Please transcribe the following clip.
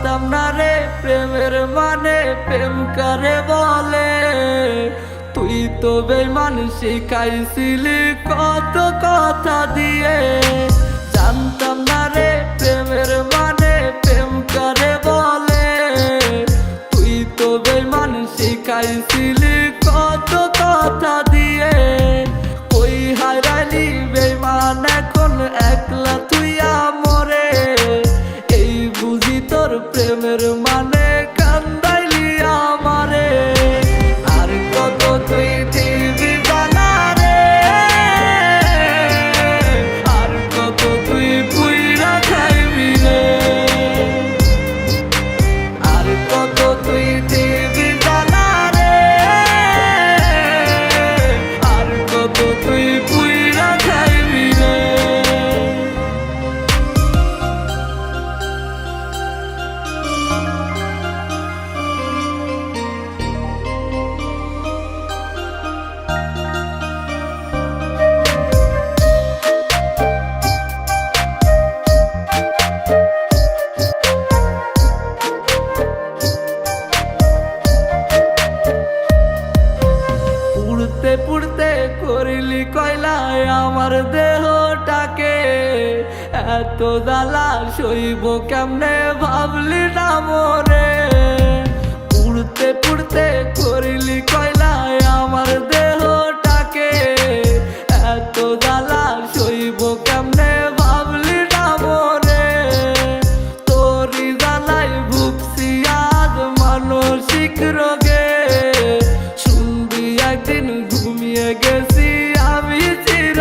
জানতাম না রে প্রেমের মানে প্রেম করে বলে। তুই তো বেঈমান শিখাইছিলি কত কথা দিয়ে। জানতাম না রে প্রেমের মানে প্রেম করে বলে। তুই তো বেঈমান শিখাইছিলি কত কথা দিয়ে। কই হারাইলি বেঈমান এখন একলা তুই আমরে। এই বুঝি তোর প্রেমের মানে কান্দাইলি আমারে। আর কত তুই দিবি জানা রে, আর কত তুই পুইরা খাইবি রে। আর কত তুই দিবি জানা রে, আর কত তুই পুইরা খাইবি রে। পুড়তে পুড়তে করিলি কয়লায় আমার দেহটাকে। এত জ্বালা সইব কেমনে ভাবলি না মোরে। পুড়তে পুড়তে করিলি কয়লায় আমার দেহটাকে। এত জ্বালা সইব কেমনে ভাবলি না মোরে। তোরি জ্বালাই ভুগছি আজ মানসিক রোগে। শুনবি একদিন ঘুমিয়ে গেছি আমি চির